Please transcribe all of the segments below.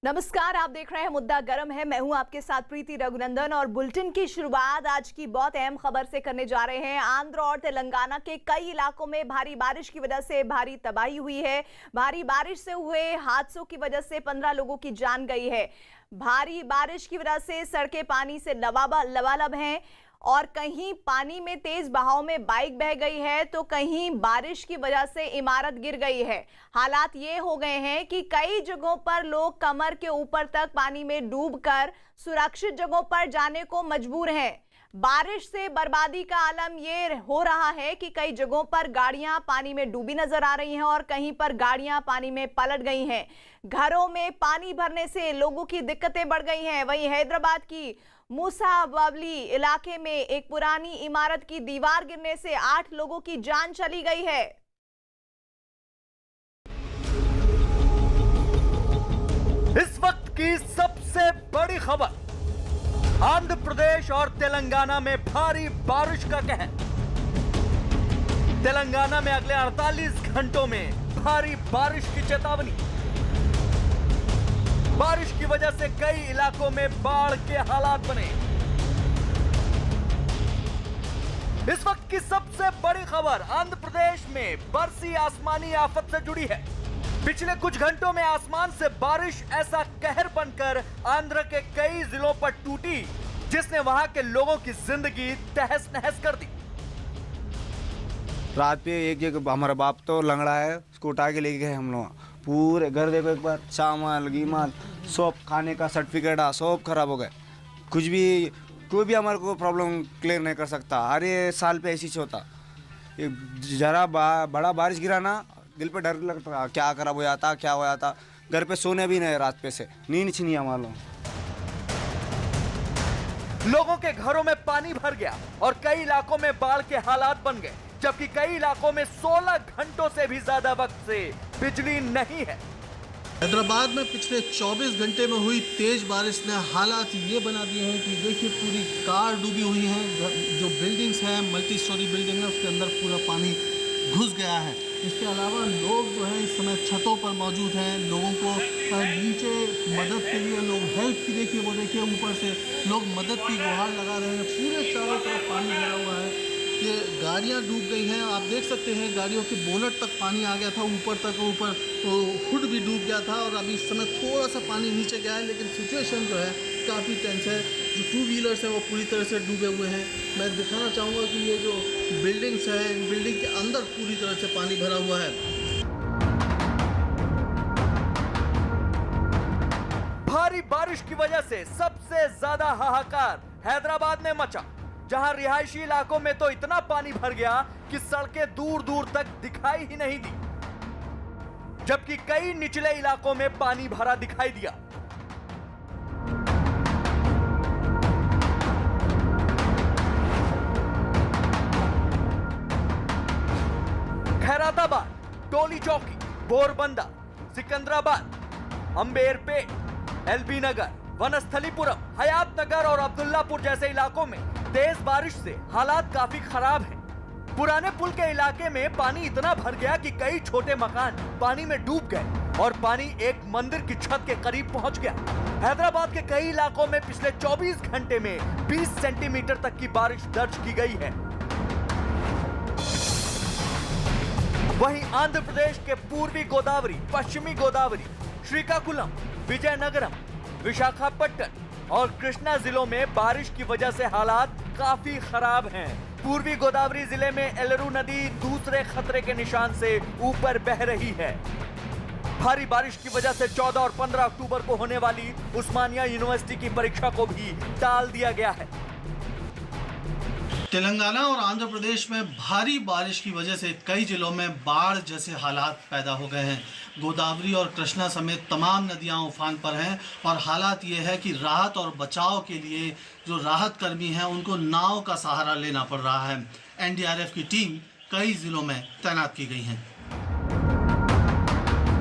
नमस्कार, आप देख रहे हैं मुद्दा गर्म है। मैं हूं आपके साथ प्रीति रघुनंदन और बुलेटिन की शुरुआत आज की बहुत अहम खबर से करने जा रहे हैं। आंध्र और तेलंगाना के कई इलाकों में भारी बारिश की वजह से भारी तबाही हुई है। भारी बारिश से हुए हादसों की वजह से 15 लोगों की जान गई है। भारी बारिश की वजह से सड़कें पानी से लबालब हैं और कहीं पानी में तेज बहाव में बाइक बह गई है तो कहीं बारिश की वजह से इमारत गिर गई है। हालात ये हो गए हैं कि कई जगहों पर लोग कमर के ऊपर तक पानी में डूबकर सुरक्षित जगहों पर जाने को मजबूर हैं। बारिश से बर्बादी का आलम ये हो रहा है कि कई जगहों पर गाड़ियां पानी में डूबी नजर आ रही हैं और कहीं पर गाड़ियां पानी में पलट गई हैं। घरों में पानी भरने से लोगों की दिक्कतें बढ़ गई हैं। वहीं हैदराबाद की मूसाबावली इलाके में एक पुरानी इमारत की दीवार गिरने से 8 लोगों की जान चली गई है। इस वक्त की सबसे बड़ी खबर, आंध्र प्रदेश और तेलंगाना में भारी बारिश का कहर। तेलंगाना में अगले 48 घंटों में भारी बारिश की चेतावनी। बारिश की वजह से कई इलाकों में बाढ़ के हालात बने। इस वक्त की सबसे बड़ी खबर आंध्र प्रदेश में बरसी आसमानी आफत से जुड़ी है। पिछले कुछ घंटों में आसमान से बारिश ऐसा कहर बनकर आंध्र के कई जिलों पर टूटी जिसने वहां के लोगों की जिंदगी तहस नहस कर दी। रात पे एक हमारा बाप तो लंगड़ा है, उसको उठा के लेके गए हम लोग। पूरे घर देखो एक बार, चावल गीमल सब खाने का सर्टिफिकेट सब खराब हो गए। कुछ भी कोई भी हमारे को प्रॉब्लम क्लियर नहीं कर सकता। हर ये साल पे ऐसी होता। जरा बड़ा बारिश गिरा ना, दिल पे डर लगता, क्या खराब हो जाता, क्या हो जाता। घर पे सोने भी नहीं, रात पे से नींद छीनी हमारे लोगों के घरों में पानी भर गया और कई इलाकों में बाढ़ के हालात बन गए, जबकि कई इलाकों में 16 घंटों से भी ज्यादा वक्त से बिजली नहीं है। हैदराबाद में पिछले 24 घंटे में हुई तेज बारिश ने हालात ये बना दिए हैं कि देखिए पूरी कार डूबी हुई है। जो बिल्डिंग्स हैं, मल्टी स्टोरी बिल्डिंग है, उसके अंदर पूरा पानी घुस गया है। इसके अलावा लोग जो है इस समय छतों पर मौजूद हैं। लोगों को नीचे मदद के लिए लोग हेल्प की देखिए, वो देखिए ऊपर से लोग मदद की गुहार लगा रहे हैं। पूरे चारों तरफ पानी भरा हुआ है। ये गाड़ियाँ डूब गई हैं। आप देख सकते हैं गाड़ियों के बोनट तक पानी आ गया था, ऊपर तक, ऊपर तो हुड भी डूब गया था और अभी इस समय थोड़ा सा पानी नीचे गया है, लेकिन सिचुएशन जो है काफ़ी टेंस है। जो 2 व्हीलर्स हैं वो पूरी तरह से डूबे हुए हैं। मैं दिखाना चाहूँगा कि ये जो बिल्डिंग्स हैं, इन बिल्डिंग के अंदर पूरी तरह से पानी भरा हुआ है। भारी बारिश की वजह से सबसे ज्यादा हाहाकार हैदराबाद में मचा, जहां रिहायशी इलाकों में तो इतना पानी भर गया कि सड़कें दूर दूर तक दिखाई ही नहीं दी, जबकि कई निचले इलाकों में पानी भरा दिखाई दिया। खैराताबाद, टोली चौकी, बोरबंदा, सिकंदराबाद, अंबेरपेट, एलबी नगर, वनस्थलीपुरम, हयात नगर और अब्दुल्लापुर जैसे इलाकों में तेज बारिश से हालात काफी खराब हैं। पुराने पुल के इलाके में पानी इतना भर गया कि कई छोटे मकान पानी में डूब गए और पानी एक मंदिर की छत के करीब पहुंच गया। हैदराबाद के कई इलाकों में पिछले 24 घंटे में 20 सेंटीमीटर तक की बारिश दर्ज की गई है। वहीं आंध्र प्रदेश के पूर्वी गोदावरी, पश्चिमी गोदावरी, श्रीकाकुलम, विजयनगरम, विशाखापट्टनम और कृष्णा जिलों में बारिश की वजह से हालात काफी खराब हैं। पूर्वी गोदावरी जिले में एलरू नदी दूसरे खतरे के निशान से ऊपर बह रही है। भारी बारिश की वजह से 14 और 15 अक्टूबर को होने वाली उस्मानिया यूनिवर्सिटी की परीक्षा को भी टाल दिया गया है। तेलंगाना और आंध्र प्रदेश में भारी बारिश की वजह से कई जिलों में बाढ़ जैसे हालात पैदा हो गए हैं। गोदावरी और कृष्णा समेत तमाम नदियां उफान पर हैं और हालात ये है कि राहत और बचाव के लिए जो राहत कर्मी हैं उनको नाव का सहारा लेना पड़ रहा है। एनडीआरएफ की टीम कई जिलों में तैनात की गई है।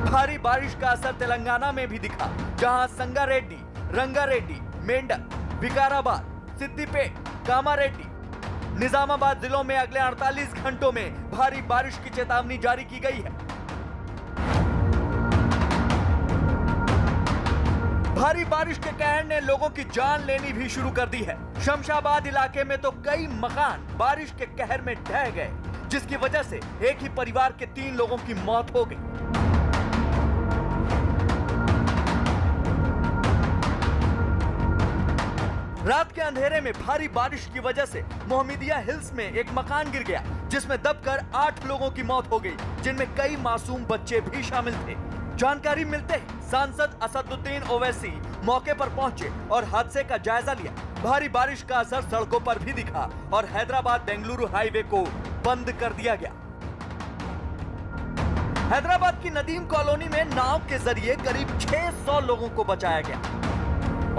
भारी बारिश का असर तेलंगाना में भी दिखा, जहां संगारेड्डी, रंगारेड्डी, मेंढक, विकाराबाद, सिद्दीपेट, कामारेड्डी, निजामाबाद जिलों में अगले 48 घंटों में भारी बारिश की चेतावनी जारी की गई है। भारी बारिश के कहर ने लोगों की जान लेनी भी शुरू कर दी है। शमशाबाद इलाके में तो कई मकान बारिश के कहर में ढह गए, जिसकी वजह से एक ही परिवार के 3 लोगों की मौत हो गई। रात के अंधेरे में भारी बारिश की वजह से मोहम्मदिया हिल्स में एक मकान गिर गया, जिसमें दबकर 8 लोगों की मौत हो गई, जिनमें कई मासूम बच्चे भी शामिल थे। जानकारी मिलते ही सांसद असदुद्दीन ओवैसी मौके पर पहुंचे और हादसे का जायजा लिया। भारी बारिश का असर सड़कों पर भी दिखा और हैदराबाद बेंगलुरु हाईवे को बंद कर दिया गया। हैदराबाद की नदीम कॉलोनी में नाव के जरिए करीब 600 लोगों को बचाया गया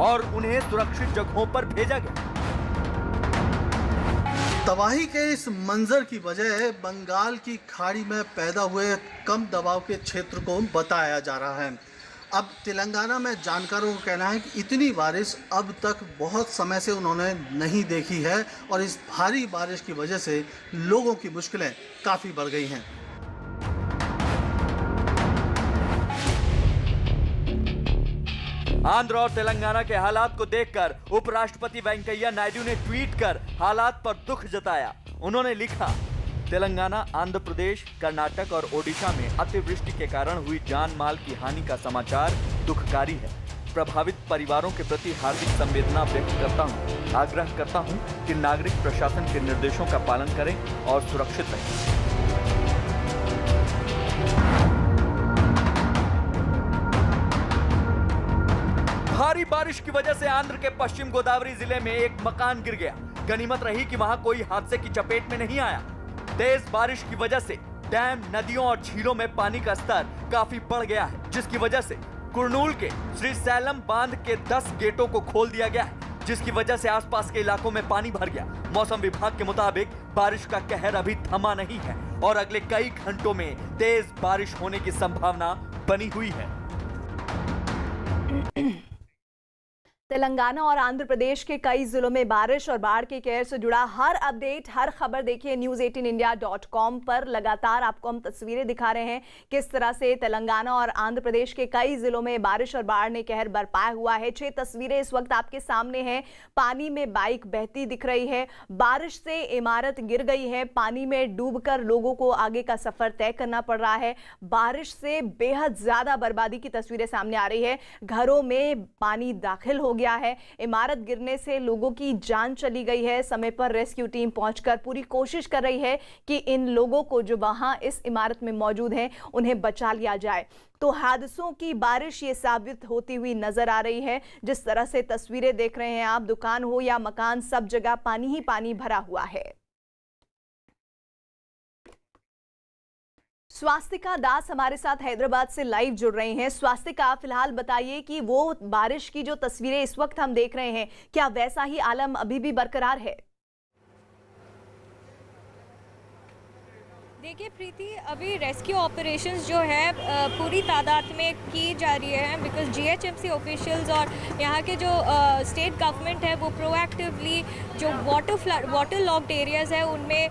और उन्हें सुरक्षित जगहों पर भेजा गया। तबाही के इस मंजर की वजह बंगाल की खाड़ी में पैदा हुए कम दबाव के क्षेत्र को बताया जा रहा है। अब तेलंगाना में जानकारों का कहना है कि इतनी बारिश अब तक बहुत समय से उन्होंने नहीं देखी है और इस भारी बारिश की वजह से लोगों की मुश्किलें काफ़ी बढ़ गई हैं। आंध्र और तेलंगाना के हालात को देखकर उपराष्ट्रपति वेंकैया नायडू ने ट्वीट कर हालात पर दुख जताया। उन्होंने लिखा, तेलंगाना, आंध्र प्रदेश, कर्नाटक और ओडिशा में अतिवृष्टि के कारण हुई जान माल की हानि का समाचार दुखकारी है। प्रभावित परिवारों के प्रति हार्दिक संवेदना व्यक्त करता हूँ। आग्रह करता हूँ कि नागरिक प्रशासन के निर्देशों का पालन करें और सुरक्षित रहें। भारी बारिश की वजह से आंध्र के पश्चिम गोदावरी जिले में एक मकान गिर गया। गनीमत रही कि वहां कोई हादसे की चपेट में नहीं आया। तेज बारिश की वजह से डैम, नदियों और झीलों में पानी का स्तर काफी बढ़ गया है, जिसकी वजह से कुर्नूल के श्रीसैलम बांध के 10 गेटों को खोल दिया गया है, जिसकी वजह से आसपास के इलाकों में पानी भर गया। मौसम विभाग के मुताबिक बारिश का कहर अभी थमा नहीं है और अगले कई घंटों में तेज बारिश होने की संभावना बनी हुई है। तेलंगाना और आंध्र प्रदेश के कई जिलों में बारिश और बाढ़ के कहर से जुड़ा हर अपडेट, हर खबर देखिए news18india.com पर। लगातार आपको हम तस्वीरें दिखा रहे हैं किस तरह से तेलंगाना और आंध्र प्रदेश के कई जिलों में बारिश और बाढ़ ने कहर बरपाया हुआ है। 6 तस्वीरें इस वक्त आपके सामने हैं। पानी में बाइक बहती दिख रही है, बारिश से इमारत गिर गई है, पानी में डूबकर लोगों को आगे का सफर तय करना पड़ रहा है। बारिश से बेहद ज्यादा बर्बादी की तस्वीरें सामने आ रही है। घरों में पानी दाखिल हो गया है, इमारत गिरने से लोगों की जान चली गई है। समय पर रेस्क्यू टीम पहुंचकर पूरी कोशिश कर रही है कि इन लोगों को जो वहां इस इमारत में मौजूद हैं उन्हें बचा लिया जाए। तो हादसों की बारिश ये साबित होती हुई नजर आ रही है। जिस तरह से तस्वीरें देख रहे हैं आप, दुकान हो या मकान, सब जगह पानी ही पानी भरा हुआ है। स्वास्तिका दास हमारे साथ हैदराबाद से लाइव जुड़ रहे हैं। स्वास्तिका, फिलहाल बताइए कि वो बारिश की जो तस्वीरें इस वक्त हम देख रहे हैं, क्या वैसा ही आलम अभी भी बरकरार है? देखिए प्रीति, अभी रेस्क्यू ऑपरेशंस जो है पूरी तादाद में की जा रही है, बिकॉज जीएचएमसी ऑफिशियल्स और यहाँ के जो स्टेट गवर्नमेंट है वो प्रोएक्टिवली जो वाटर लॉक्ड एरियाज़ है उनमें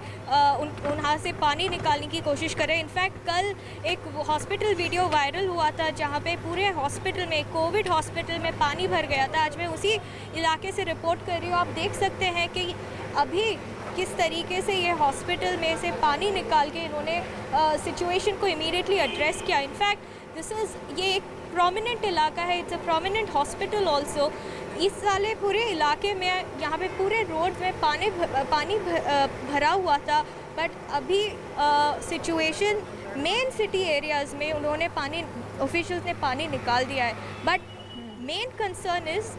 उनहाँ से पानी निकालने की कोशिश करें। इनफैक्ट कल एक हॉस्पिटल वीडियो वायरल हुआ था जहाँ पे पूरे हॉस्पिटल में, कोविड हॉस्पिटल में पानी भर गया था। आज मैं उसी इलाके से रिपोर्ट कर रही हूँ। आप देख सकते हैं कि अभी किस तरीके से ये हॉस्पिटल में से पानी निकाल के इन्होंने सिचुएशन को इमीडिएटली एड्रेस किया। इनफैक्ट ये एक प्रोमिनेंट इलाका है, it's a prominent hospital also. इस वाले पूरे इलाके में यहाँ पे पूरे रोड में पानी भरा हुआ था, बट अभी सिचुएशन मेन सिटी एरियाज़ में उन्होंने ऑफिशियल्स ने पानी निकाल दिया है। But main concern is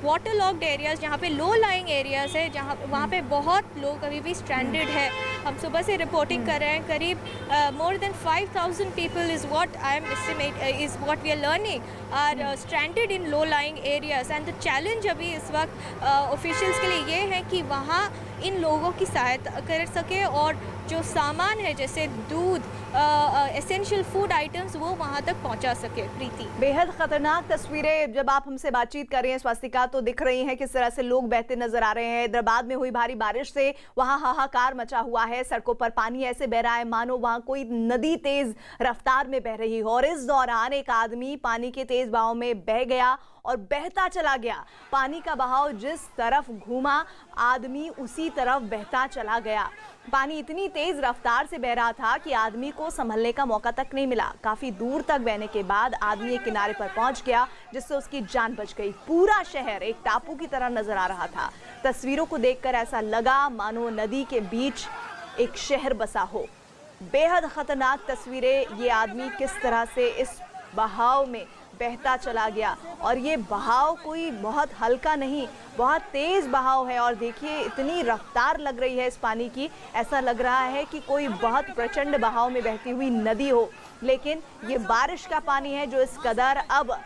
water locked areas, जहाँ पे लो लाइंग एरियाज़ है, जहाँ वहाँ पे बहुत लोग अभी भी स्ट्रैंडेड है। हम सुबह से रिपोर्टिंग कर रहे हैं, करीब more than 5000 people is what I am estimate is what we are learning are stranded in low lying areas. And the challenge अभी इस वक्त ऑफिशियल्स के लिए ये है कि वहाँ इन लोगों की सहायता कर सके और जो सामान है जैसे दूध, एसेंशियल फूड आइटम्स, वो वहाँ तक पहुँचा सके। प्रीति, बेहद खतरनाक तस्वीरें जब आप हमसे बातचीत कर रही हैं स्वास्तिका, तो दिख रही हैं किस तरह से लोग बहते नजर आ रहे हैं। हैदराबाद में हुई भारी बारिश से वहां हाहाकार मचा हुआ है। सड़कों पर पानी ऐसे बह रहा है मानो वहां कोई नदी तेज रफ्तार में बह रही हो, और इस दौरान एक आदमी पानी के तेज बहाव में बह गया और बहता चला गया। पानी का बहाव जिस तरफ घूमा, आदमी उसी तरफ बहता चला गया। पानी इतनी तेज रफ्तार से बह रहा था कि आदमी को संभलने का मौका तक नहीं मिला। काफी दूर तक बहने के बाद आदमी एक किनारे पर पहुंच गया, जिससे उसकी जान बच गई। पूरा शहर एक टापू की तरह नजर आ रहा था। तस्वीरों को देखकर ऐसा लगा मानो नदी के बीच एक शहर बसा हो। बेहद खतरनाक तस्वीरें। ये आदमी किस तरह से इस बहाव में बहता चला गया, और ये बहाव कोई बहुत हल्का नहीं, बहुत तेज बहाव है। और देखिए इतनी रफ्तार लग रही है इस पानी की, ऐसा लग रहा है कि कोई बहुत प्रचंड बहाव में बहती हुई नदी हो। लेकिन ये बारिश का पानी है जो इस कदर अब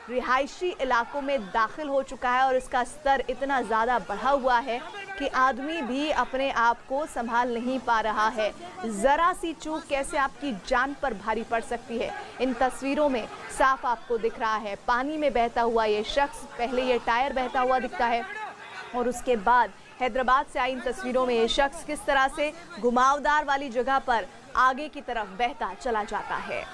रिहायशी इलाकों में दाखिल हो चुका है, और इसका स्तर इतना ज़्यादा बढ़ा हुआ है कि आदमी भी अपने आप को संभाल नहीं पा रहा है। ज़रा सी चूक कैसे आपकी जान पर भारी पड़ सकती है। इन तस्वीरों में साफ आपको दिख रहा है पानी में बहता हुआ ये शख्स। पहले ये टायर बहता हुआ दिखता है, और उसके बाद हैदराबाद से आई इन तस्वीरों में ये शख्स किस तरह से घुमावदार वाली जगह पर आगे की तरफ बहता चला जाता है।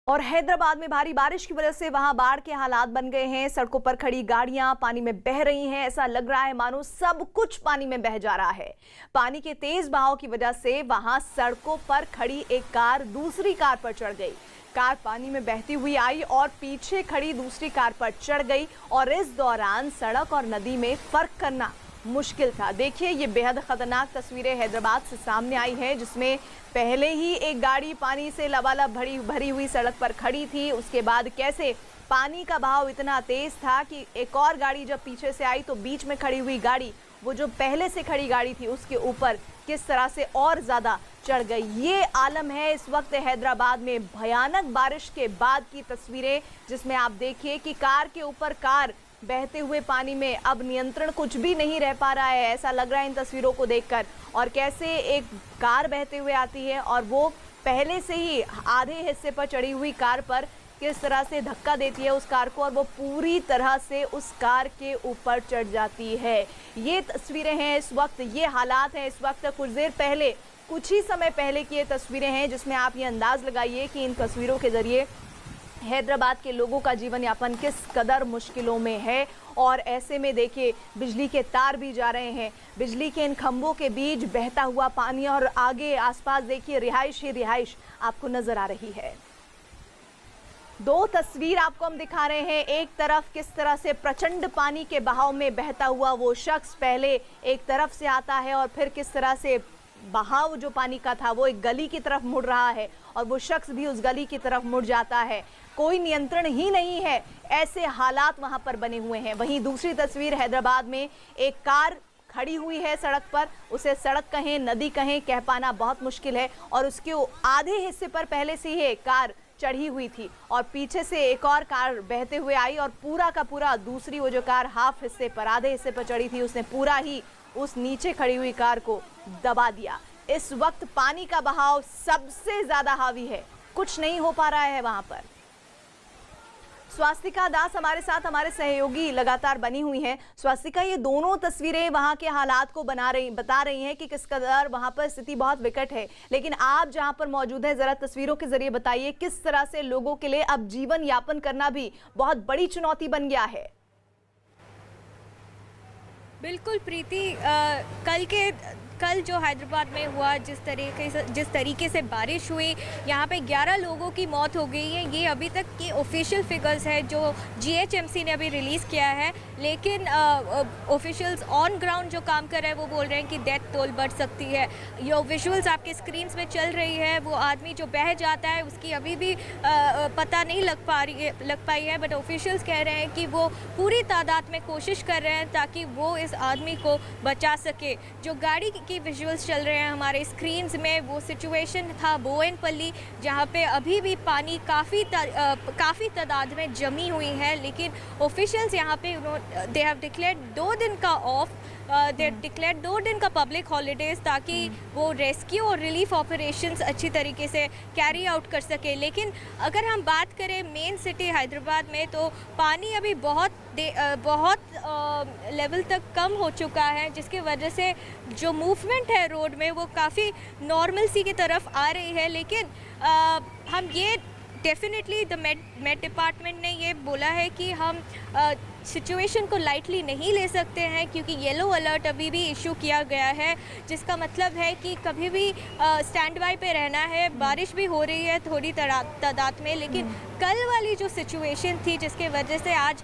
और हैदराबाद में भारी बारिश की वजह से वहां बाढ़ के हालात बन गए हैं। सड़कों पर खड़ी गाड़ियां पानी में बह रही हैं। ऐसा लग रहा है मानो सब कुछ पानी में बह जा रहा है। पानी के तेज बहाव की वजह से वहां सड़कों पर खड़ी एक कार दूसरी कार पर चढ़ गई। कार पानी में बहती हुई आई और पीछे खड़ी दूसरी कार पर चढ़ गई, और इस दौरान सड़क और नदी में फर्क करना मुश्किल था। देखिए ये बेहद खतरनाक तस्वीरें हैदराबाद से सामने आई हैं, जिसमें पहले ही एक गाड़ी पानी से लबालब भरी हुई सड़क पर खड़ी थी। उसके बाद कैसे पानी का बहाव इतना तेज था कि एक और गाड़ी जब पीछे से आई तो बीच में खड़ी हुई गाड़ी, वो जो पहले से खड़ी गाड़ी थी, उसके ऊपर किस तरह से और ज़्यादा चढ़ गई। ये आलम है इस वक्त हैदराबाद में। भयानक बारिश के बाद की तस्वीरें, जिसमें आप देखिए कि कार के ऊपर कार बहते हुए पानी में अब नियंत्रण कुछ भी नहीं रह पा रहा है, ऐसा लग रहा है इन तस्वीरों को देखकर। और कैसे एक कार बहते हुए आती है और वो पहले से ही आधे हिस्से पर चढ़ी हुई कार पर किस तरह से धक्का देती है उस कार को, और वो पूरी तरह से उस कार के ऊपर चढ़ जाती है। ये तस्वीरें हैं इस वक्त, ये हालात हैं इस वक्त। कुछ देर पहले, कुछ ही समय पहले की ये तस्वीरें हैं, जिसमें आप ये अंदाज लगाइए कि इन तस्वीरों के जरिए हैदराबाद के लोगों का जीवन यापन किस कदर मुश्किलों में है। और ऐसे में देखिए बिजली के तार भी जा रहे हैं, बिजली के इन खंभों के बीच बहता हुआ पानी, और आगे आसपास देखिए रिहाइश ही रिहाइश आपको नजर आ रही है। दो तस्वीर आपको हम दिखा रहे हैं। एक तरफ किस तरह से प्रचंड पानी के बहाव में बहता हुआ वो शख्स पहले एक तरफ से आता है, और फिर किस तरह से बहाव जो पानी का था वो एक गली की तरफ मुड़ रहा है, और वो शख्स भी उस गली की तरफ मुड़ जाता है। कोई नियंत्रण ही नहीं है, ऐसे हालात वहां पर बने हुए हैं। वहीं दूसरी तस्वीर हैदराबाद में, एक कार खड़ी हुई है सड़क पर, उसे सड़क कहें नदी कहें कह पाना बहुत मुश्किल है, और उसके आधे हिस्से पर पहले से ही कार चढ़ी हुई थी, और पीछे से एक और कार बहते हुए आई, और पूरा का पूरा दूसरी वो जो कार हाफ हिस्से पर, आधे हिस्से पर चढ़ी थी, उसने पूरा ही उस नीचे खड़ी हुई कार को दबा दिया। इस वक्त पानी का बहाव सबसे ज्यादा हावी है, कुछ नहीं हो पा रहा है वहां पर। स्वास्तिका दास हमारे साथ, हमारे सहयोगी लगातार बनी हुई हैं। स्वास्तिका, ये दोनों तस्वीरें वहां के हालात को बता रही हैं कि किस कदर वहां पर स्थिति बहुत विकट है, लेकिन आप जहां पर मौजूद हैं, जरा तस्वीरों के जरिए बताइए किस तरह से लोगों के लिए अब जीवन यापन करना भी बहुत बड़ी चुनौती बन गया है। बिल्कुल प्रीति, कल जो हैदराबाद में हुआ, जिस तरीके से बारिश हुई, यहाँ पे 11 लोगों की मौत हो गई है। ये अभी तक की ऑफिशियल फिगर्स है जो GHMC ने अभी रिलीज़ किया है, लेकिन ऑफिशियल्स ऑन ग्राउंड जो काम कर रहे हैं वो बोल रहे हैं कि डेथ टोल बढ़ सकती है। ये विजुअल्स आपके स्क्रीन्स में चल रही है, वो आदमी जो बह जाता है उसकी अभी भी पता नहीं लग पाई है, बट ऑफिशियल्स कह रहे हैं कि वो पूरी तादाद में कोशिश कर रहे हैं ताकि वो इस आदमी को बचा सके। जो गाड़ी की विजुअल्स चल रहे हैं हमारे स्क्रीन्स में, वो सिचुएशन था बोयनपल्ली जहाँ पे अभी भी पानी काफ़ी तादाद में जमी हुई है, लेकिन ऑफिशियल्स यहाँ पे दे हैव डिक्लेयर्ड 2 दिन का ऑफ, दे डिक्लेयर 2 दिन का पब्लिक हॉलीडेज ताकि वो रेस्क्यू और रिलीफ ऑपरेशंस अच्छी तरीके से कैरी आउट कर सके। लेकिन अगर हम बात करें मेन सिटी हैदराबाद में तो पानी अभी बहुत लेवल तक कम हो चुका है, जिसकी वजह से जो मूवमेंट है रोड में वो काफ़ी नॉर्मल सी की तरफ आ रही है। लेकिन हम ये डेफिनेटली द मेट डिपार्टमेंट ने ये बोला है कि हम सिचुएशन को लाइटली नहीं ले सकते हैं, क्योंकि येलो अलर्ट अभी भी इशू किया गया है, जिसका मतलब है कि कभी भी स्टैंड बाय पे रहना है। बारिश भी हो रही है थोड़ी तादाद में, लेकिन कल वाली जो सिचुएशन थी जिसके वजह से आज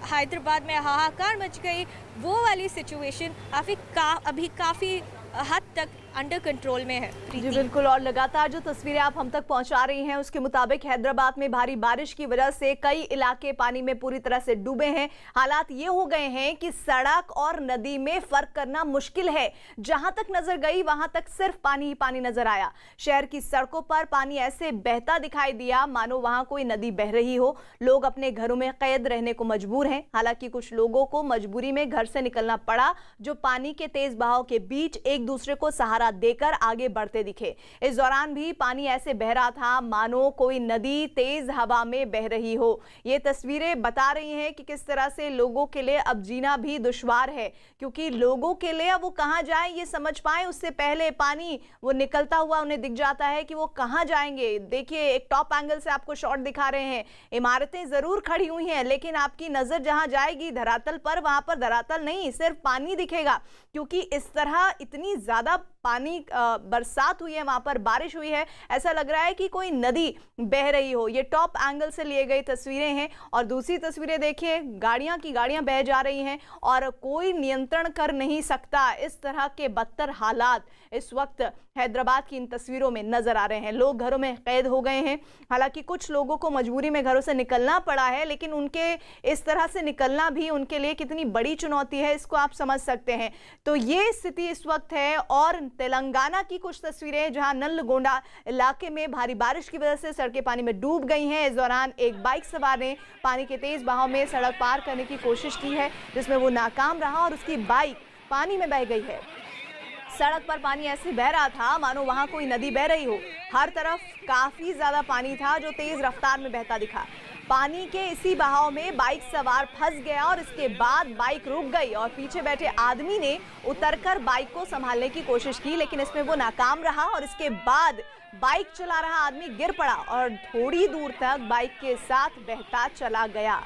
हैदराबाद में हाहाकार मच गई, वो वाली सिचुएशन अभी काफ़ी हद तक अंडर कंट्रोल में है। जी बिल्कुल, और लगातार जो तस्वीरें आप हम तक पहुंचा रही हैं उसके मुताबिक हैदराबाद में भारी बारिश की वजह से कई इलाके पानी में पूरी तरह से डूबे हैं। हालात ये हो गए हैं कि सड़क और नदी में फर्क करना मुश्किल है। जहां तक नजर गई वहां तक सिर्फ पानी ही पानी नजर आया। शहर की सड़कों पर पानी ऐसे बहता दिखाई दिया मानो वहां कोई नदी बह रही हो। लोग अपने घरों में कैद रहने को मजबूर हैं। हालांकि कुछ लोगों को मजबूरी में घर से निकलना पड़ा, जो पानी के तेज बहाव के बीच एक दूसरे को सहारा देकर आगे बढ़ते दिखे। इस दौरान भी पानी ऐसे बह रहा था मानो कोई नदी तेज हवा में बह रही हो। ये तस्वीरें बता रही हैं कि किस तरह से लोगों के लिए अब जीना भी दुश्वार है, क्योंकि लोगों के लिए अब वो कहां जाएं ये समझ पाए उससे पहले पानी वो निकलता हुआ उन्हें दिख जाता है कि वो कहां जाएंगे। देखिए, एक टॉप एंगल से आपको शॉट दिखा रहे हैं। इमारतें जरूर खड़ी हुई हैं, लेकिन आपकी नजर जहां जाएगी धरातल पर, वहां पर धरातल नहीं सिर्फ पानी दिखेगा, क्योंकि इस तरह इतनी ज्यादा पानी बरसात हुई है, वहां पर बारिश हुई है, ऐसा लग रहा है कि कोई नदी बह रही हो। ये टॉप एंगल से लिए गई तस्वीरें हैं। और दूसरी तस्वीरें देखिए, गाड़ियां की गाड़ियां बह जा रही हैं और कोई नियंत्रण कर नहीं सकता। इस तरह के बदतर हालात इस वक्त हैदराबाद की इन तस्वीरों में नजर आ रहे हैं। लोग घरों में कैद हो गए हैं। हालांकि कुछ लोगों को मजबूरी में घरों से निकलना पड़ा है, लेकिन उनके इस तरह से निकलना भी उनके लिए कितनी बड़ी चुनौती है इसको आप समझ सकते हैं। तो ये स्थिति इस वक्त है। और तेलंगाना की कुछ तस्वीरें जहां नल्लगोंडा इलाके में भारी बारिश की वजह से सड़कें पानी में डूब गई हैं। इस दौरान एक बाइक सवार ने पानी के तेज बहाव में सड़क पार करने की कोशिश की है, जिसमें वो नाकाम रहा और उसकी बाइक पानी में बह गई है। सड़क पर पानी ऐसे बह रहा था मानो वहां कोई नदी बह रही हो। हर तरफ काफी ज्यादा पानी था जो तेज रफ्तार में बहता दिखा। पानी के इसी बहाव में बाइक सवार फंस गया और इसके बाद बाइक रुक गई और पीछे बैठे आदमी ने उतरकर बाइक को संभालने की कोशिश की, लेकिन इसमें वो नाकाम रहा और इसके बाद बाइक चला रहा आदमी गिर पड़ा और थोड़ी दूर तक बाइक के साथ बहता चला गया।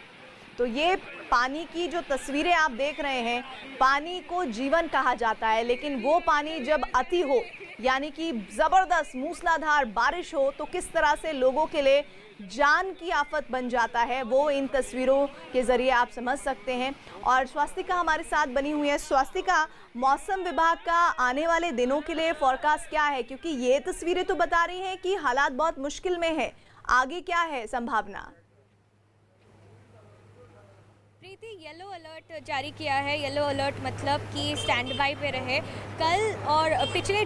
तो ये पानी की जो तस्वीरें आप देख रहे हैं, पानी को जीवन कहा जाता है, लेकिन वो पानी जब अति हो, यानी कि जबरदस्त मूसलाधार बारिश हो, तो किस तरह से लोगों के लिए जान की आफत बन जाता है, वो इन तस्वीरों के जरिए आप समझ सकते हैं। और स्वास्तिका हमारे साथ बनी हुई है। स्वास्तिका, मौसम विभाग का आने वाले दिनों के लिए फोरकास्ट क्या है? क्योंकि ये तस्वीरें तो बता रही हैं कि हालात बहुत मुश्किल में है, आगे क्या है संभावना? प्रीति, येलो अलर्ट जारी किया है। येलो अलर्ट मतलब कि स्टैंड बाय पे रहे। कल और पिछले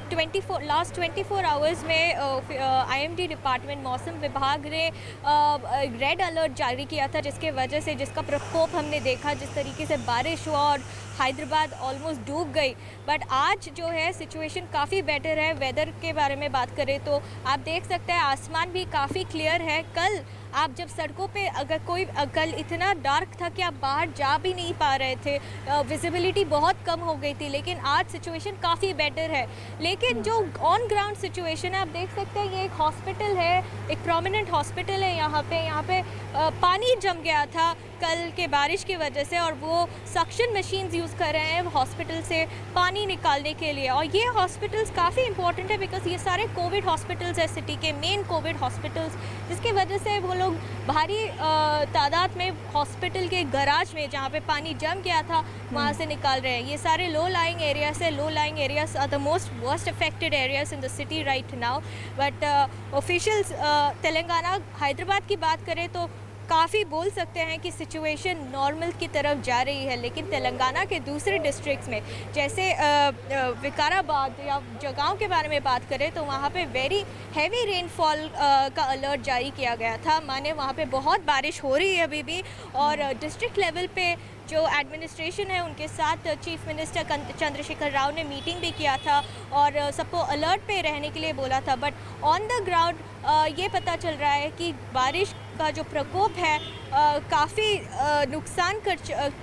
लास्ट 24 आवर्स में आईएमडी डिपार्टमेंट मौसम विभाग ने रेड अलर्ट जारी किया था, जिसके वजह से जिसका प्रकोप हमने देखा, जिस तरीके से बारिश हुआ और हैदराबाद ऑलमोस्ट डूब गई। बट आज जो है सिचुएशन काफ़ी बेटर है। वेदर के बारे में बात करें तो आप देख सकते हैं आसमान भी काफ़ी क्लियर है। कल आप जब सड़कों पे अगर कोई कल इतना डार्क था कि आप बाहर जा भी नहीं पा रहे थे, विजिबिलिटी बहुत कम हो गई थी, लेकिन आज सिचुएशन काफ़ी बेटर है। लेकिन जो ऑन ग्राउंड सिचुएशन है आप देख सकते हैं, ये एक हॉस्पिटल है, एक प्रोमिनेंट हॉस्पिटल है। यहाँ पे पानी जम गया था कल के बारिश की वजह से, और वो सक्शन मशीन्स यूज़ कर रहे हैं हॉस्पिटल से पानी निकालने के लिए। और ये हॉस्पिटल्स काफ़ी इंपॉर्टेंट है बिकॉज ये सारे कोविड हॉस्पिटल्स है, सिटी के मेन कोविड हॉस्पिटल्स, जिसकी वजह से वो लोग भारी तादाद में हॉस्पिटल के गराज में जहाँ पे पानी जम गया था वहाँ से निकाल रहे हैं। ये सारे लो लाइंग एरियाज है। Low lying areas are the most worst affected areas in the city right now. But officials Telangana Hyderabad की बात करें तो काफ़ी बोल सकते हैं कि सिचुएशन नॉर्मल की तरफ जा रही है, लेकिन तेलंगाना के दूसरे डिस्ट्रिक्ट्स में जैसे विकाराबाद या जगहों के बारे में बात करें तो वहाँ पे वेरी हैवी रेनफॉल का अलर्ट जारी किया गया था। माने वहाँ पे बहुत बारिश हो रही है अभी भी, और डिस्ट्रिक्ट लेवल पे जो एडमिनिस्ट्रेशन है उनके साथ चीफ मिनिस्टर चंद्रशेखर राव ने मीटिंग भी किया था और सबको अलर्ट पे रहने के लिए बोला था। बट ऑन द ग्राउंड ये पता चल रहा है कि बारिश का जो प्रकोप है काफ़ी नुकसान कर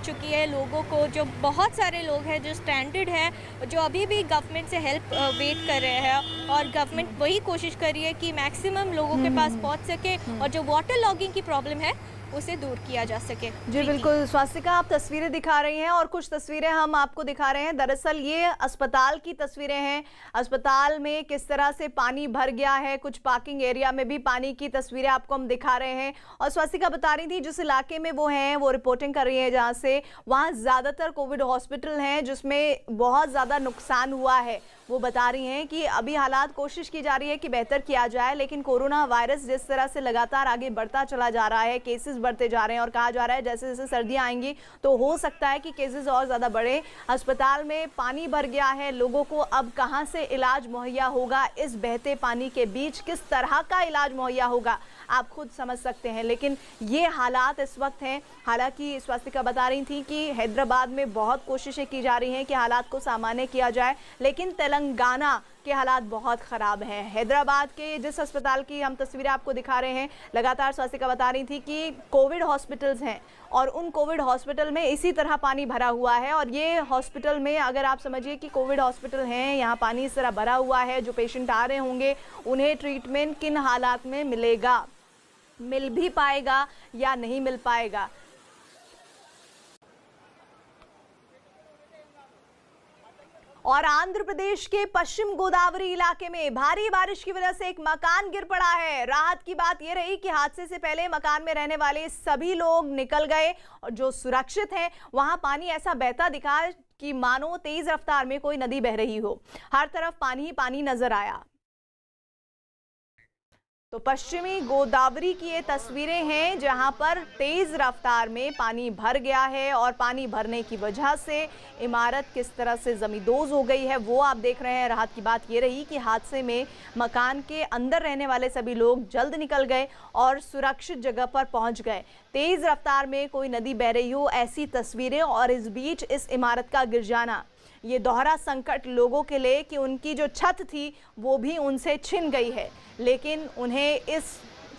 चुकी है लोगों को। जो बहुत सारे लोग हैं जो स्ट्रैंडेड है, जो अभी भी गवर्नमेंट से हेल्प वेट कर रहे हैं, और गवर्नमेंट वही कोशिश कर रही है कि मैक्सिमम लोगों के पास पहुंच सके और जो वाटर लॉगिंग की प्रॉब्लम है उसे दूर किया जा सके। जी बिल्कुल स्वास्तिका, आप तस्वीरें दिखा रही हैं और कुछ तस्वीरें हम आपको दिखा रहे हैं। दरअसल ये अस्पताल की तस्वीरें हैं। अस्पताल में किस तरह से पानी भर गया है, कुछ पार्किंग एरिया में भी पानी की तस्वीरें आपको हम दिखा रहे हैं। और स्वास्तिका बता रही थी जिस इलाके में वो हैं वो रिपोर्टिंग कर रही है जहाँ से, वहाँ ज़्यादातर कोविड हॉस्पिटल हैं जिसमें बहुत ज़्यादा नुकसान हुआ है। वो बता रही हैं कि अभी हालात कोशिश की जा रही है कि बेहतर किया जाए, लेकिन कोरोना वायरस जिस तरह से लगातार आगे बढ़ता चला जा रहा है, केसेस बढ़ते जा रहे हैं और कहा जा रहा है जैसे जैसे सर्दियां आएंगी तो हो सकता है कि केसेस और ज़्यादा बढ़े। अस्पताल में पानी भर गया है, लोगों को अब कहां से इलाज मुहैया होगा, इस बहते पानी के बीच किस तरह का इलाज मुहैया होगा आप खुद समझ सकते हैं। लेकिन ये हालात इस वक्त हैं। हालांकि स्वास्तिका बता रही थी कि हैदराबाद में बहुत कोशिशें की जा रही हैं कि हालात को सामान्य किया जाए, लेकिन तेलंगाना के हालात बहुत ख़राब हैं। हैदराबाद के जिस अस्पताल की हम तस्वीरें आपको दिखा रहे हैं, लगातार स्वास्तिका बता रही थी कि कोविड हॉस्पिटल्स हैं और उन कोविड हॉस्पिटल में इसी तरह पानी भरा हुआ है। और ये हॉस्पिटल में अगर आप समझिए कि कोविड हॉस्पिटल हैं, यहाँ पानी इस तरह भरा हुआ है, जो पेशेंट आ रहे होंगे उन्हें ट्रीटमेंट किन हालात में मिलेगा, मिल भी पाएगा या नहीं मिल पाएगा। और आंध्र प्रदेश के पश्चिम गोदावरी इलाके में भारी बारिश की वजह से एक मकान गिर पड़ा है। राहत की बात यह रही कि हादसे से पहले मकान में रहने वाले सभी लोग निकल गए और जो सुरक्षित हैं वहां पानी ऐसा बहता दिखा कि मानो तेज रफ्तार में कोई नदी बह रही हो। हर तरफ पानी ही पानी नजर आया। तो पश्चिमी गोदावरी की ये तस्वीरें हैं जहां पर तेज रफ्तार में पानी भर गया है और पानी भरने की वजह से इमारत किस तरह से जमींदोज हो गई है वो आप देख रहे हैं। राहत की बात ये रही कि हादसे में मकान के अंदर रहने वाले सभी लोग जल्द निकल गए और सुरक्षित जगह पर पहुंच गए। तेज रफ्तार में कोई नदी बह रही हो ऐसी तस्वीरें, और इस बीच इस इमारत का गिर जाना ये दोहरा संकट लोगों के लिए कि उनकी जो छत थी वो भी उनसे छिन गई है, लेकिन उन्हें इस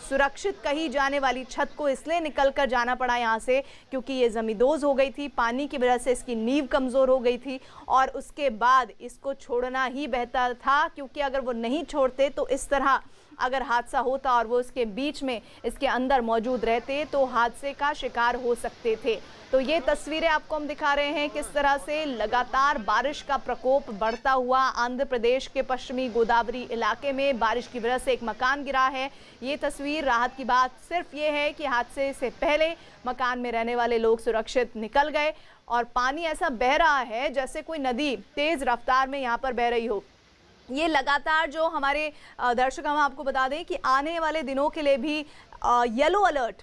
सुरक्षित कही जाने वाली छत को इसलिए निकल कर जाना पड़ा यहाँ से क्योंकि ये जमींदोज हो गई थी। पानी की वजह से इसकी नींव कमज़ोर हो गई थी और उसके बाद इसको छोड़ना ही बेहतर था, क्योंकि अगर वो नहीं छोड़ते तो इस तरह अगर हादसा होता और वो इसके बीच में इसके अंदर मौजूद रहते तो हादसे का शिकार हो सकते थे। तो ये तस्वीरें आपको हम दिखा रहे हैं किस तरह से लगातार बारिश का प्रकोप बढ़ता हुआ आंध्र प्रदेश के पश्चिमी गोदावरी इलाके में बारिश की वजह से एक मकान गिरा है। ये तस्वीर राहत की बात सिर्फ ये है कि हादसे से पहले मकान में रहने वाले लोग सुरक्षित निकल गए और पानी ऐसा बह रहा है जैसे कोई नदी तेज रफ्तार में यहाँ पर बह रही हो। ये लगातार जो हमारे दर्शक हम आपको बता दें कि आने वाले दिनों के लिए भी येलो अलर्ट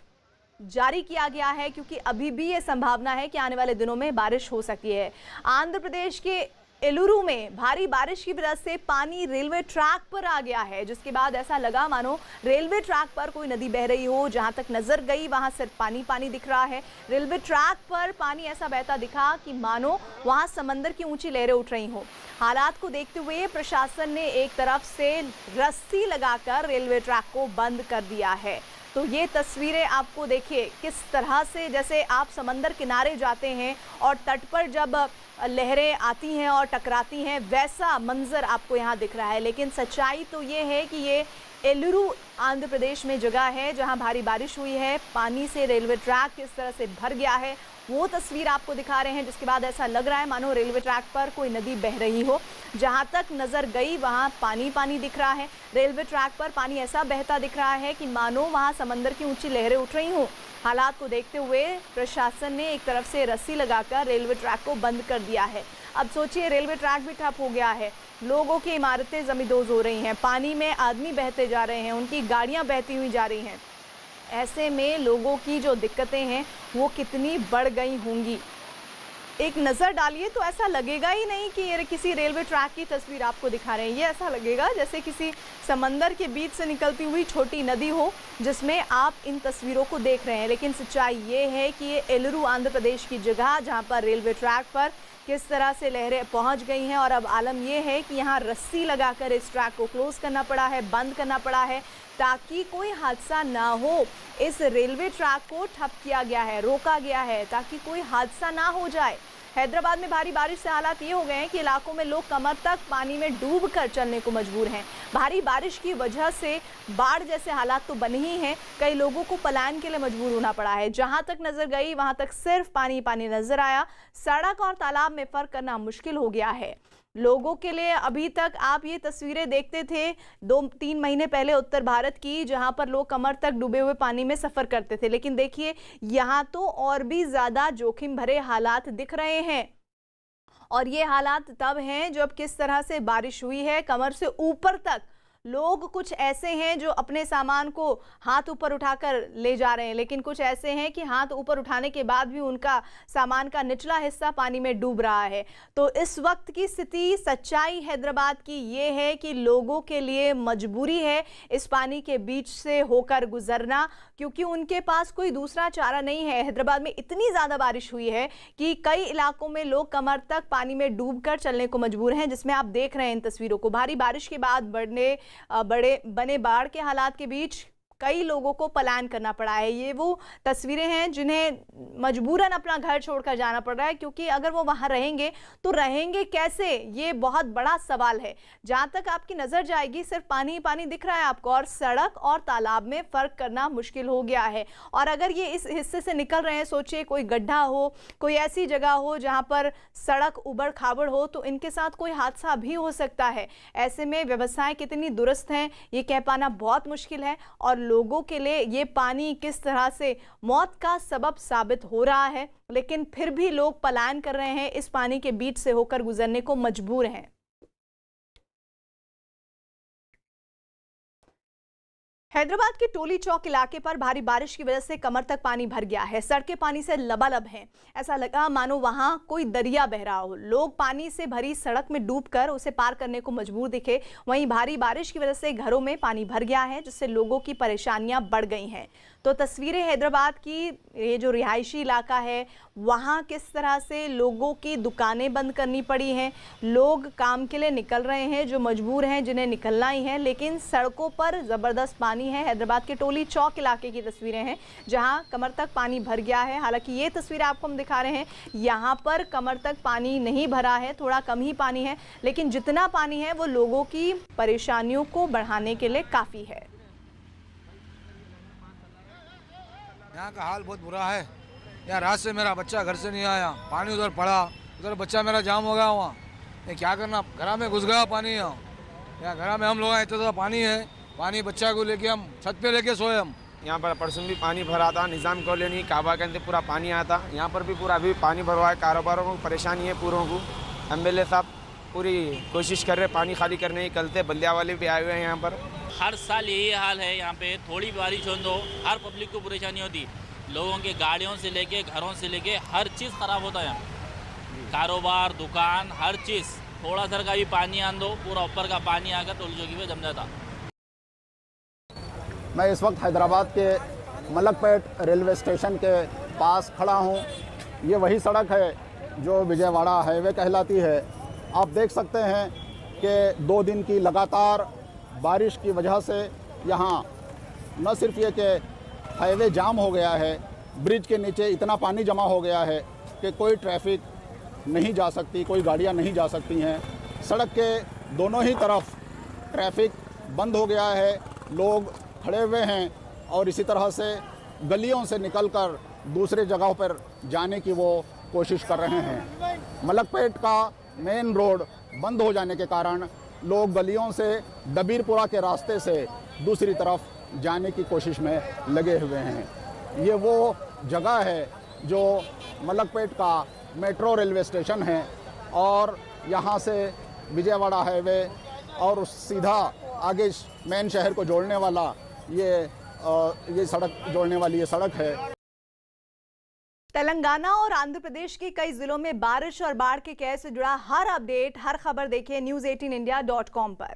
जारी किया गया है, क्योंकि अभी भी ये संभावना है कि आने वाले दिनों में बारिश हो सकती है। आंध्र प्रदेश के एलुरु में भारी बारिश की वजह से पानी रेलवे ट्रैक पर आ गया है, जिसके बाद ऐसा लगा मानो रेलवे ट्रैक पर कोई नदी बह रही हो। जहां तक नजर गई वहां सिर्फ पानी पानी दिख रहा है। रेलवे ट्रैक पर पानी ऐसा बहता दिखा कि मानो वहां समंदर की ऊंची लहरें उठ रही हो। हालात को देखते हुए प्रशासन ने एक तरफ से रस्सी लगाकर रेलवे ट्रैक को बंद कर दिया है। तो ये तस्वीरें आपको देखिए किस तरह से जैसे आप समंदर किनारे जाते हैं और तट पर जब लहरें आती हैं और टकराती हैं, वैसा मंजर आपको यहाँ दिख रहा है। लेकिन सच्चाई तो ये है कि ये एलुरु आंध्र प्रदेश में जगह है जहाँ भारी बारिश हुई है। पानी से रेलवे ट्रैक किस तरह से भर गया है वो तस्वीर आपको दिखा रहे हैं, जिसके बाद ऐसा लग रहा है मानो रेलवे ट्रैक पर कोई नदी बह रही हो। जहां तक नजर गई वहां पानी पानी दिख रहा है। रेलवे ट्रैक पर पानी ऐसा बहता दिख रहा है कि मानो वहां समंदर की ऊंची लहरें उठ रही हों। हालात को देखते हुए प्रशासन ने एक तरफ से रस्सी लगाकर रेलवे ट्रैक को बंद कर दिया है। अब सोचिए रेलवे ट्रैक भी ठप हो गया है, लोगों की इमारतें जमींदोज हो रही हैं, पानी में आदमी बहते जा रहे हैं, उनकी गाड़ियां बहती हुई जा रही हैं। ऐसे में लोगों की जो दिक्कतें हैं वो कितनी बढ़ गई होंगी। एक नज़र डालिए तो ऐसा लगेगा ही नहीं कि ये किसी रेलवे ट्रैक की तस्वीर आपको दिखा रहे हैं। ये ऐसा लगेगा जैसे किसी समंदर के बीच से निकलती हुई छोटी नदी हो जिसमें आप इन तस्वीरों को देख रहे हैं। लेकिन सच्चाई ये है कि ये एलुरु आंध्र प्रदेश की जगह जहां पर रेलवे ट्रैक पर किस तरह से लहरें पहुंच गई हैं और अब आलम ये है कि यहाँ रस्सी लगाकर इस ट्रैक को क्लोज करना पड़ा है, बंद करना पड़ा है ताकि कोई हादसा ना हो। इस रेलवे ट्रैक को ठप किया गया है, रोका गया है ताकि कोई हादसा ना हो जाए। हैदराबाद में भारी बारिश से हालात ये हो गए हैं कि इलाकों में लोग कमर तक पानी में डूबकर चलने को मजबूर हैं। भारी बारिश की वजह से बाढ़ जैसे हालात तो बने ही हैं, कई लोगों को पलायन के लिए मजबूर होना पड़ा है। जहां तक नजर गई वहां तक सिर्फ पानी पानी नजर आया। सड़क और तालाब में फर्क करना मुश्किल हो गया है लोगों के लिए। अभी तक आप ये तस्वीरें देखते थे 2-3 महीने पहले उत्तर भारत की, जहां पर लोग कमर तक डूबे हुए पानी में सफर करते थे, लेकिन देखिए यहाँ तो और भी ज्यादा जोखिम भरे हालात दिख रहे हैं। और ये हालात तब हैं जब किस तरह से बारिश हुई है। कमर से ऊपर तक लोग कुछ ऐसे हैं जो अपने सामान को हाथ ऊपर उठाकर ले जा रहे हैं, लेकिन कुछ ऐसे हैं कि हाथ ऊपर उठाने के बाद भी उनका सामान का निचला हिस्सा पानी में डूब रहा है। तो इस वक्त की स्थिति, सच्चाई हैदराबाद की ये है कि लोगों के लिए मजबूरी है इस पानी के बीच से होकर गुजरना, क्योंकि उनके पास कोई दूसरा चारा नहीं है। हैदराबाद में इतनी ज़्यादा बारिश हुई है कि कई इलाकों में लोग कमर तक पानी में डूबकर चलने को मजबूर हैं, जिसमें आप देख रहे हैं इन तस्वीरों को। भारी बारिश के बाद बने बाढ़ के हालात के बीच कई लोगों को पलायन करना पड़ा है। ये वो तस्वीरें हैं जिन्हें मजबूरन अपना घर छोड़कर जाना पड़ रहा है, क्योंकि अगर वो वहां रहेंगे तो रहेंगे कैसे, ये बहुत बड़ा सवाल है। जहां तक आपकी नजर जाएगी सिर्फ पानी ही पानी दिख रहा है आपको, और सड़क और तालाब में फर्क करना मुश्किल हो गया है। और अगर ये इस हिस्से से निकल रहे हैं, सोचिए कोई गड्ढा हो, कोई ऐसी जगह हो जहां पर सड़क उबड़ खाबड़ हो, तो इनके साथ कोई हादसा भी हो सकता है। ऐसे में व्यवस्थाएं कितनी दुरुस्त हैं ये कह पाना बहुत मुश्किल है, और लोगों के लिए ये पानी किस तरह से मौत का सबब साबित हो रहा है। लेकिन फिर भी लोग पलायन कर रहे हैं, इस पानी के बीच से होकर गुजरने को मजबूर हैं। हैदराबाद के टोली चौक इलाके पर भारी बारिश की वजह से कमर तक पानी भर गया है। सड़कें पानी से लबालब हैं। ऐसा लगा मानो वहां कोई दरिया बह रहा हो। लोग पानी से भरी सड़क में डूबकर उसे पार करने को मजबूर दिखे। वहीं भारी बारिश की वजह से घरों में पानी भर गया है, जिससे लोगों की परेशानियां बढ़ गई हैं। तो तस्वीरें हैदराबाद की, ये जो रिहायशी इलाका है वहाँ किस तरह से लोगों की दुकानें बंद करनी पड़ी हैं। लोग काम के लिए निकल रहे हैं जो मजबूर हैं, जिन्हें निकलना ही है, लेकिन सड़कों पर ज़बरदस्त पानी है। हैदराबाद के टोली चौक इलाके की तस्वीरें हैं जहाँ कमर तक पानी भर गया है। हालांकि ये तस्वीरें आपको हम दिखा रहे हैं, यहाँ पर कमर तक पानी नहीं भरा है, थोड़ा कम ही पानी है, लेकिन जितना पानी है वो लोगों की परेशानियों को बढ़ाने के लिए काफ़ी है। यहाँ का हाल बहुत बुरा है। यहाँ रात से मेरा बच्चा घर से नहीं आया, पानी उधर पड़ा, उधर बच्चा मेरा जाम हो गया वहाँ। ये क्या करना, घर में घुस गया पानी। यहाँ घर में हम लोग इतना ज़्यादा पानी है, पानी बच्चा को लेके हम छत पे लेके सोए हम। यहाँ पर परसों भी पानी भरा था, निज़ाम कॉलोनी काबा के अंदर पूरा पानी आया था। यहाँ पर भी पूरा अभी पानी भरा हुआ है। कारोबारों को परेशानी है पूरों को। MLA साहब पूरी कोशिश कर रहे हैं पानी खाली करने की। कल से बल्दिया वाले भी आए हुए हैं यहाँ पर। हर साल यही हाल है। यहाँ पे थोड़ी बारिश हो तो हर पब्लिक को परेशानी होती। लोगों के गाड़ियों से लेके घरों से लेके हर चीज़ ख़राब होता है यहाँ। कारोबार, दुकान, हर चीज़। थोड़ा सा का भी पानी आन दो, पूरा ऊपर का पानी आकर टोली चौकी पे जम जाता। मैं इस वक्त हैदराबाद के मलकपेट रेलवे स्टेशन के पास खड़ा हूँ। ये वही सड़क है जो विजयवाड़ा हाईवे कहलाती है। आप देख सकते हैं कि 2 दिन की लगातार बारिश की वजह से यहाँ न सिर्फ ये कि हाईवे जाम हो गया है, ब्रिज के नीचे इतना पानी जमा हो गया है कि कोई ट्रैफिक नहीं जा सकती, कोई गाड़ियाँ नहीं जा सकती हैं। सड़क के दोनों ही तरफ ट्रैफिक बंद हो गया है, लोग खड़े हुए हैं और इसी तरह से गलियों से निकलकर दूसरे जगहों पर जाने की वो कोशिश कर रहे हैं। मलकपेट का मेन रोड बंद हो जाने के कारण लोग गलियों से डबीरपुरा के रास्ते से दूसरी तरफ जाने की कोशिश में लगे हुए हैं। ये वो जगह है जो मलकपेट का मेट्रो रेलवे स्टेशन है और यहाँ से विजयवाड़ा हाईवे और सीधा आगे मेन शहर को जोड़ने वाला ये ये सड़क जोड़ने वाली ये सड़क है। तेलंगाना और आंध्र प्रदेश के कई जिलों में बारिश और बाढ़ के कहर से जुड़ा हर अपडेट, हर खबर देखिए news18india.com पर।